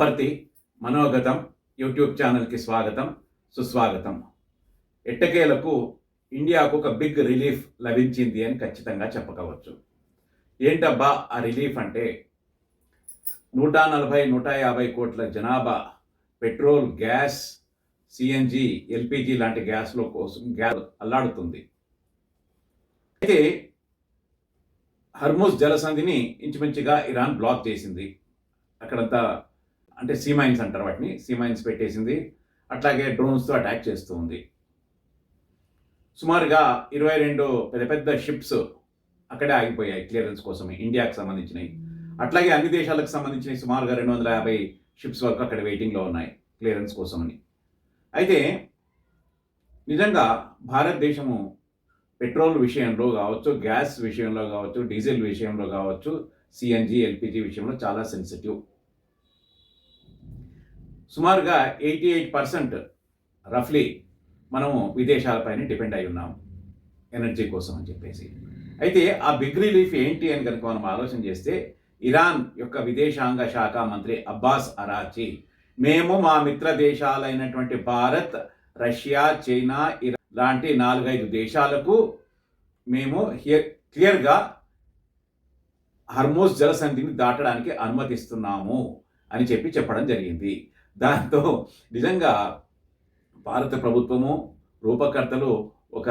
బాపర్తి మనోగతం YouTube ఛానల్కి స్వాగతం సుస్వాగతం. ఎట్టకేలకు ఇండియాకు ఒక బిగ్ రిలీఫ్ లభించింది అని ఖచ్చితంగా చెప్పవచ్చు. ఏంటబ్బా ఆ రిలీఫ్ అంటే 140-150 కోట్ల జనాభా పెట్రోల్, గ్యాస్, సిఎన్జి, ఎల్పిజి లాంటి గ్యాస్లో కోసం గ్యాస్ అల్లాడుతుంది. అయితే హర్ముజ్ జలసంధిని ఇంచుమించుగా ఇరాన్ బ్లాక్ చేసింది. అక్కడంతా అంటే సీమైన్స్ అంటారు వాటిని, సీమైన్స్ పెట్టేసింది. అట్లాగే డ్రోన్స్తో అటాక్ చేస్తూ ఉంది. సుమారుగా 22 పెద్ద పెద్ద షిప్స్ అక్కడే ఆగిపోయాయి క్లియరెన్స్ కోసమే, ఇండియాకు సంబంధించినవి. అట్లాగే అన్ని దేశాలకు సంబంధించినవి సుమారుగా 250 షిప్స్ వరకు అక్కడ వెయిటింగ్లో ఉన్నాయి క్లియరెన్స్ కోసమని. అయితే నిజంగా భారతదేశము పెట్రోల్ విషయంలో కావచ్చు, గ్యాస్ విషయంలో కావచ్చు, డీజిల్ విషయంలో కావచ్చు, సిఎన్జి, ఎల్పిజి విషయంలో చాలా సెన్సిటివ్. సుమారుగా 88% రఫ్లీ మనము విదేశాలపైన డిపెండ్ అయి ఉన్నాము ఎనర్జీ కోసం అని చెప్పేసి. అయితే ఆ బిగ్ రిలీఫ్ ఏంటి అని కనుక మనం ఆలోచన చేస్తే, ఇరాన్ యొక్క విదేశాంగ శాఖ మంత్రి అబ్బాస్ అరాచి, మేము మా మిత్ర దేశాలైనటువంటి భారత్, రష్యా, చైనా, ఇరాన్ లాంటి 4-5 దేశాలకు మేము క్లియర్గా హర్మోజ్ జలసంధిని దాటడానికి అనుమతిస్తున్నాము అని చెప్పడం జరిగింది. దాంతో నిజంగా భారత ప్రభుత్వము, రూపకర్తలు ఒక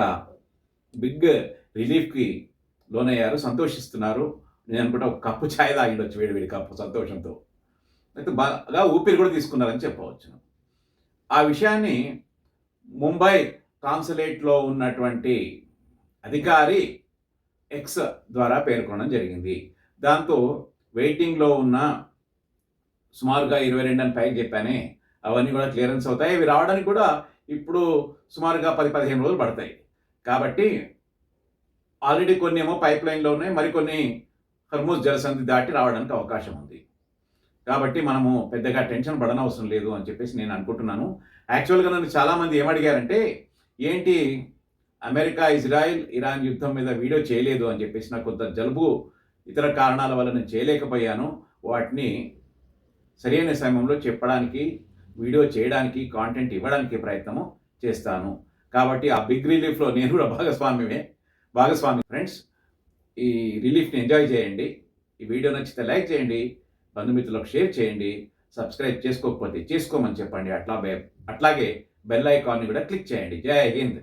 బిగ్ రిలీఫ్కి లోనయ్యారు, సంతోషిస్తున్నారు. నేను అనుకుంటా ఒక కప్పు ఛాయ్ తాగిండొచ్చు, వేడి కప్పు, సంతోషంతో. అయితే బాగా ఊపిరి కూడా తీసుకున్నారని చెప్పవచ్చు. ఆ విషయాన్ని ముంబై కాన్సులేట్లో ఉన్నటువంటి అధికారి ఎక్స్ ద్వారా పేర్కొనడం జరిగింది. దాంతో వెయిటింగ్లో ఉన్న సుమారుగా 22 అని పైకి చెప్పానే, అవన్నీ కూడా క్లియరెన్స్ అవుతాయి. ఇవి రావడానికి కూడా ఇప్పుడు సుమారుగా 10-15 రోజులు పడతాయి. కాబట్టి ఆల్రెడీ కొన్ని ఏమో పైప్ లైన్లో ఉన్నాయి, మరికొన్ని హర్మూజ్ జలసంధి దాటి రావడానికి అవకాశం ఉంది. కాబట్టి మనము పెద్దగా టెన్షన్ పడనవసరం లేదు అని చెప్పేసి నేను అనుకుంటున్నాను. యాక్చువల్గా నన్ను చాలామంది ఏమడిగారంటే, ఏంటి అమెరికా, ఇజ్రాయిల్, ఇరాన్ యుద్ధం మీద వీడియో చేయలేదు అని చెప్పేసి. నాకు కొంత జలుబు, ఇతర కారణాల వల్ల నేను చేయలేకపోయాను. వాటిని సరైన సమయంలో చెప్పడానికి, వీడియో చేయడానికి, కాంటెంట్ ఇవ్వడానికి ప్రయత్నము చేస్తాను. కాబట్టి ఆ బిగ్ రిలీఫ్లో నేను కూడా భాగస్వామి. ఫ్రెండ్స్, ఈ రిలీఫ్ని ఎంజాయ్ చేయండి. ఈ వీడియో నచ్చితే లైక్ చేయండి, బంధుమిత్రులకు షేర్ చేయండి, సబ్స్క్రైబ్ చేసుకోకపోతే చేసుకోమని చెప్పండి. అట్లాగే బెల్ ఐకాన్ని కూడా క్లిక్ చేయండి. జై హింద్.